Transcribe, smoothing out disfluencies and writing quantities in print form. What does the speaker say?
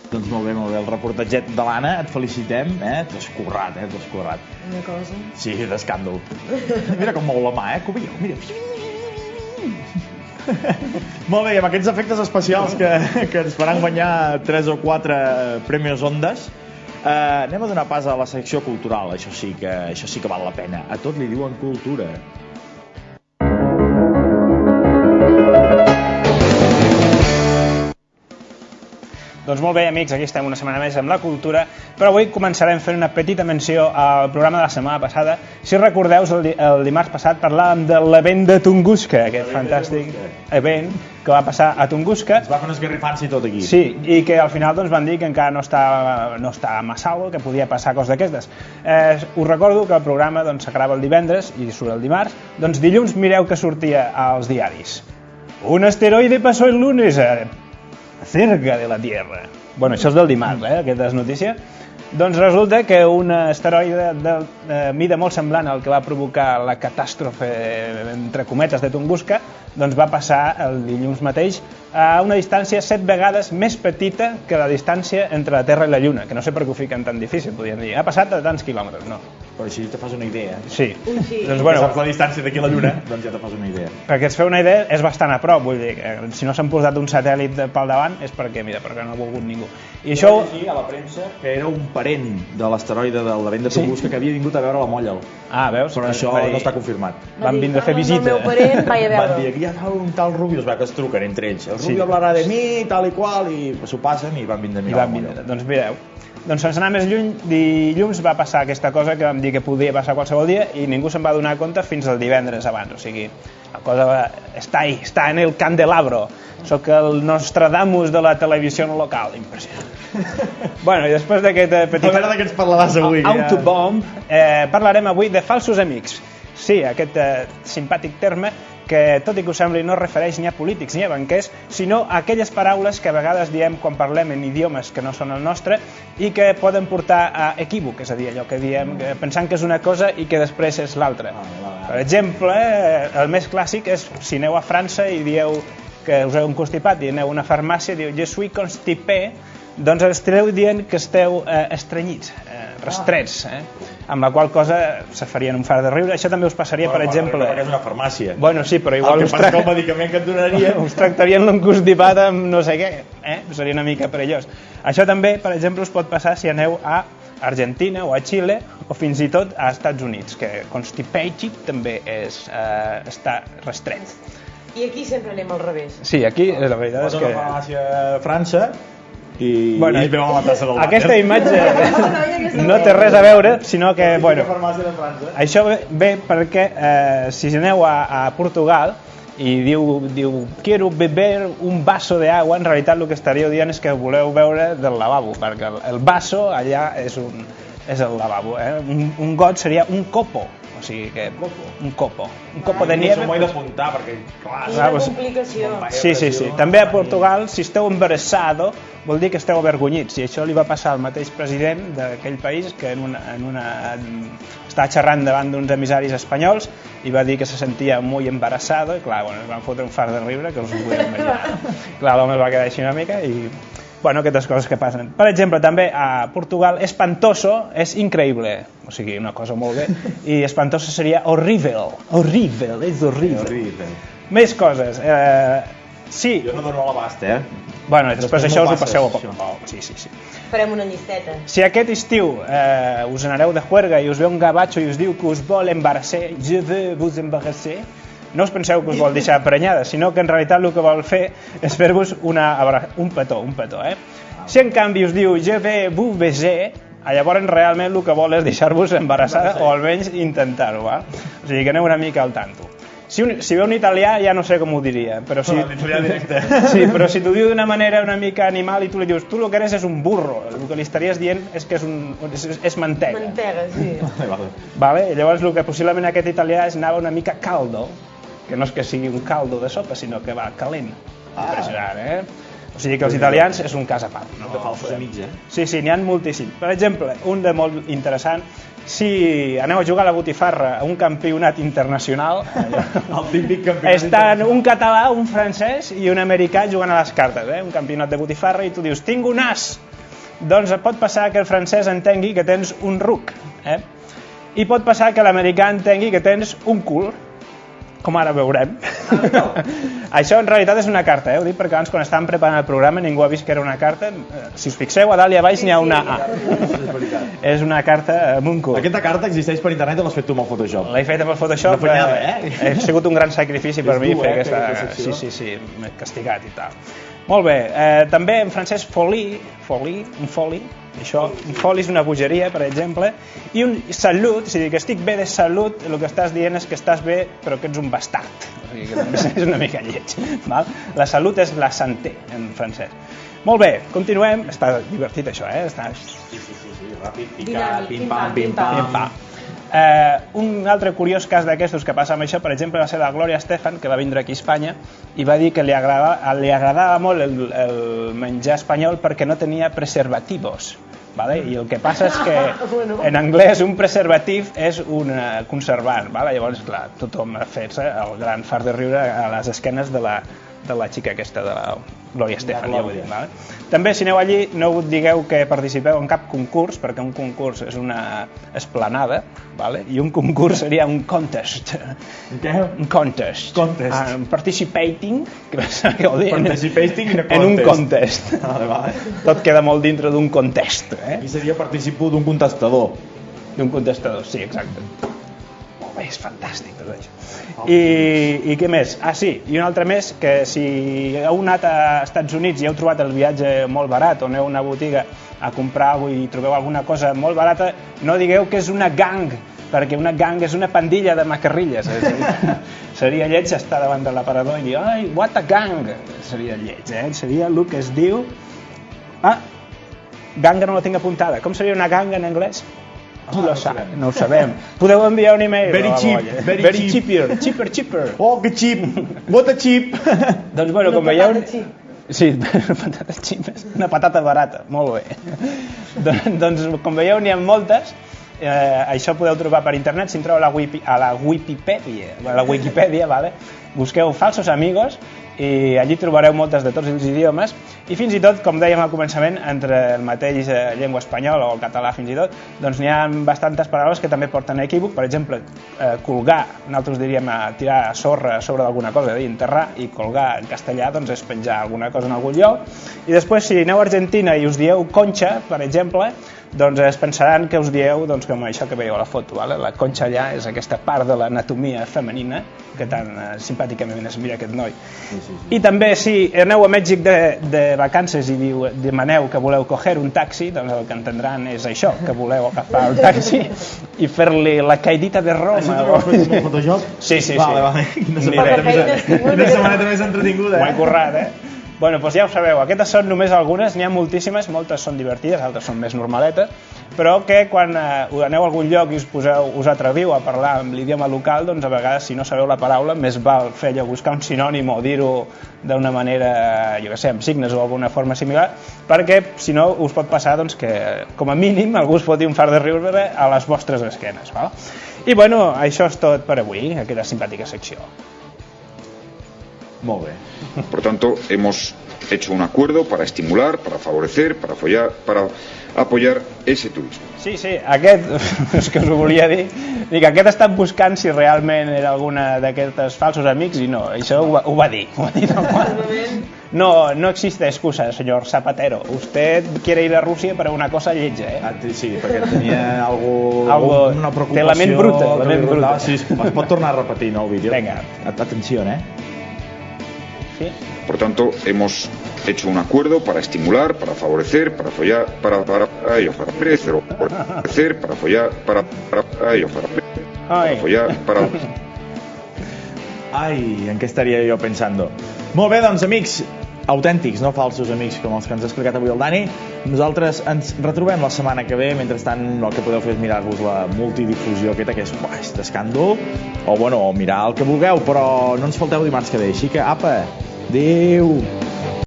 Doncs molt bé, el reportatget de l'Anna, et felicitem, t'has currat, t'has currat. Una cosa. Sí, d'escàndol. Mira com mou la mà, Cubillo, mira. Molt bé, amb aquests efectes especials que ens faran guanyar 3 o 4 premis Ondas, anem a donar pas a la secció cultural, això sí que val la pena. A tot li diuen cultura. Doncs molt bé, amics, aquí estem una setmana més amb la cultura, però avui començarem fent una petita menció al programa de la setmana passada. Si recordeu, el dimarts passat parlàvem de l'event de Tunguska, aquest fantàstic event que va passar a Tunguska. Es va fer un esgarrifanci tot aquí. Sí, i que al final doncs, van dir que encara no està massa alt, que podia passar coses d'aquestes. Us recordo que el programa s'acaba el divendres i surt el dimarts. Doncs dilluns mireu que sortia als diaris. Un asteroide passó el lunes cerca de la Tierra. Bueno, això és del dimarts, aquesta és notícia. Doncs resulta que un asteroide de mida molt semblant al que va provocar la catàstrofe, entre cometes, de Tunguska, doncs va passar el dilluns mateix a una distància 7 vegades més petita que la distància entre la Terra i la Lluna, que no sé per què ho fiquen tan difícil, podríem dir. Ha passat a tants quilòmetres, no. Però així te fas una idea. Sí. Sí. Doncs, bueno, saps la distància d'aquí a la Lluna, doncs ja te fas una idea. Perquè es feu una idea, és bastant a prop, vull dir, si no s'han posat un satèl·lit pel davant és perquè, mira, perquè no ha volgut ningú. I això... a la premsa que era un parent de l'asteroide del vent de Tunguska que havia vingut a veure la Molla. Ah, veus? Però això no està confirmat. Van vindre a fer visita. El meu parent vaig a veure. Van dir, aquí hi ha un tal Rubio, es veu que es truquen entre ells. El Rubio hablarà de mi, tal i qual, i s'ho passen i van vindre a mirar la Molla. Doncs mireu. Doncs sense anar més lluny, dilluns va passar aquesta cosa que vam dir que podia passar qualsevol dia i ningú se'n va donar compte fins al divendres abans. O sigui, la cosa està ahí, està en el candelabro. Soc el Nostradamus de la televisió local. Impressionant. Bueno, i després d'aquest petit... A veure de què ens parlaràs avui. Autobomb, parlarem avui de falsos amics. Sí, aquest simpàtic terme que, tot i que us sembli, no es refereix ni a polítics ni a banquers, sinó a aquelles paraules que a vegades diem quan parlem en idiomes que no són el nostre i que poden portar a equívoc, és a dir, allò que diem pensant que és una cosa i que després és l'altra. Per exemple, el més clàssic és si aneu a França i dieu que us heu constipat i aneu a una farmàcia i diu je suis constipé, doncs esteu dient que esteu estrenyits, restrets, amb la qual cosa se farien un fart de riure. Això també us passaria, per exemple... Perquè és una farmàcia. Bueno, sí, però igual el que passa que el medicament que et donarien... us tractarien l'enconstipat amb no sé què, seria una mica perillós. Això també, per exemple, us pot passar si aneu a Argentina o a Xile o fins i tot a Estats Units, que constipated també està restret. I aquí sempre anem al revés. Sí, aquí la veritat és que... Vas a una farmàcia a França i es veu a la tassa del vàter. Aquesta imatge no té res a veure, sinó que, bueno, això ve perquè si aneu a Portugal i diu quiero beber un vaso de agua, en realitat el que estaríeu dient és que voleu beure del lavabo, perquè el vaso allà és el lavabo. Un got seria un copo. O sigui que un copo de nieve. Això m'ho he d'apuntar perquè, clar... És una complicació. Sí. També a Portugal, si esteu embarassado, vol dir que esteu avergonyits. I això li va passar al mateix president d'aquell país que estava xerrant davant d'uns emissaris espanyols i va dir que se sentia molt embarassado i clar, es van fotre un fart de riure que us ho podeu imaginar. Clar, l'home es va quedar així una mica i... Bueno, aquestes coses que passen. Per exemple, també a Portugal, espantoso és increïble, o sigui, una cosa molt bé, i espantoso seria horrible, és horrible. Més coses. Sí. Jo no dono a l'abast, Bueno, després això us ho passeu a poc. Sí. Farem una llisteta. Si aquest estiu us anareu de juerga i us ve un gabacho i us diu que us vol embarasser, je veux vous embarasser, no us penseu que us vol deixar prenyada, sinó que en realitat el que vol fer és fer-vos un petó. Si en canvi us diu je vais vous baiser, llavors realment el que vol és deixar-vos embarassada o almenys intentar-ho. O sigui que aneu una mica al tanto. Si ve un italià ja no sé com ho diria, però si t'ho diu d'una manera una mica animal i tu li dius tu el que eres és un burro, el que li estaries dient és que és mantega. Mantega, sí. Vale? Llavors el que possiblement aquest italià anava una mica caldo, que no és que sigui un caldo de sopa, sinó que va calent. Impressionant, O sigui que els italians és un cas a part. De falsos amics, Sí, n'hi ha moltíssims. Per exemple, un de molt interessant, si aneu a jugar a la botifarra a un campionat internacional, el típic campionat estan un català, un francès i un americà jugant a les cartes, un campionat de botifarra, i tu dius, tinc un as. Doncs pot passar que el francès entengui que tens un ruc, i pot passar que l'americà entengui que tens un cul, com ara veurem. Això en realitat és una carta, ho dic perquè abans quan estàvem preparant el programa ningú ha vist que era una carta. Si us fixeu, a dalt i a baix n'hi ha una A. És una carta amb un cul. Aquesta carta existeix per internet o l'has fet tu amb el Photoshop? L'he fet amb el Photoshop. Ha sigut un gran sacrifici per mi fer aquesta... Sí, m'he castigat i tal. Molt bé, també en francès folie, un foli, això, un foli és una bogeria, per exemple, i un salut, si dic que estic bé de salut, el que estàs dient és que estàs bé però que ets un bastard, o sigui que és una mica lleig, val? La salut és la santé en francès. Molt bé, continuem, està divertit això, està... Sí, ràpid, picat, pim-pam. Un altre curiós cas d'aquestos que passa amb això, per exemple, va ser la Gloria Estefan, que va vindre aquí a Espanya i va dir que li agradava molt el menjar espanyol perquè no tenia preservativos, vale? I el que passa és que en anglès un preservatiu és un conservant, vale? Llavors clar, tothom ha fet el gran fart de riure a les esquenes de la xica aquesta, de la Gloria Estefan, ja ho dic, vale? També, si aneu allí, no us digueu que participeu en cap concurs, perquè un concurs és una esplanada, vale? I un concurs seria un contest. Un contest. Participating, que què vol dir? Participating en un contest. Tot queda molt dintre d'un contest. I seria participo d'un contestador. D'un contestador, sí, exacte. Molt bé, és fantàstic tot això. I què més? Sí, i un altre més, que si heu anat a Estats Units i heu trobat el viatge molt barat, o aneu a una botiga a comprar alguna cosa i trobeu alguna cosa molt barata, no digueu que és una gang, perquè una gang és una pandilla de macarrilles. Seria lleig estar davant de l'aparador i dir, ai, what a gang! Seria lleig, seria el que es diu... Ganga no la tinc apuntada. Com seria una ganga en anglès? Qui lo sap? No ho sabem. Podeu enviar un e-mail. Very cheaper. Oh, que cheap. What a cheap. Doncs bueno, com veieu... Sí, patates xipes. Una patata barata, molt bé. Doncs com veieu n'hi ha moltes. Això podeu trobar per internet. Si entreu a la Wikipedia, vale? Busqueu falsos amigos i allí trobareu moltes de tots els idiomes i fins i tot, com dèiem al començament, entre el mateix llengua espanyola o el català fins i tot, doncs n'hi ha bastantes paraules que també porten equívoc. Per exemple, colgar, nosaltres diríem tirar sorra sobre alguna cosa, enterrar, i colgar en castellà doncs és penjar alguna cosa en algun lloc. I després, si aneu a Argentina i us dieu conxa, per exemple, doncs es pensaran que us dieu com això que veieu a la foto, vale? La conxa allà és aquesta part de l'anatomia femenina que tan simpàticament es mira aquest noi. I també si aneu a Mèxic de vacances i demaneu que voleu coger un taxi, doncs el que entendran és això, que voleu agafar un taxi i fer-li la caidita de Roma. Això t'ho has fet amb el Photoshop? Sí. Vale. Quina setmaneta més entretinguda, Ho he currat, Bueno, doncs ja ho sabeu, aquestes són només algunes, n'hi ha moltíssimes, moltes són divertides, altres són més normaletes, però que quan aneu a algun lloc i us atreviu a parlar amb l'idioma local, doncs a vegades si no sabeu la paraula, més val fer allò, buscar un sinònim o dir-ho d'una manera, jo què sé, amb signes o alguna forma similar, perquè si no us pot passar que com a mínim algú us pot dir un fart de riure a les vostres esquenes. Val? I bueno, això és tot per avui, aquesta simpàtica secció. Molt bé. Por tanto, hemos hecho un acuerdo para estimular, para favorecer, para apoyar ese turismo. Sí, aquest, és que us ho volia dir, que aquest està buscant si realment era alguna d'aquests falsos amics i no, això ho va dir. No existe excusa, señor Zapatero. Usted quiere ir a Rusia para una cosa lletja, Sí, perquè tenia una preocupació. Té la ment bruta. Sí, es pot tornar a repetir, no, el vídeo? Vinga. Atenció, ¿Sí? Por tanto, hemos hecho un acuerdo para estimular, para favorecer, para follar, para Ai, en què estaria jo pensando? Molt bé, doncs, amics, autèntics, no falsos amics, com els que ens ha explicat avui el Dani. Nosaltres ens retrobem la setmana que ve. Mentrestant, el que podeu fer és mirar-vos la multidifusió aquesta, que és d'escàndol, o mirar el que vulgueu, però no ens falteu dimarts que ve. Així que, apa, adéu!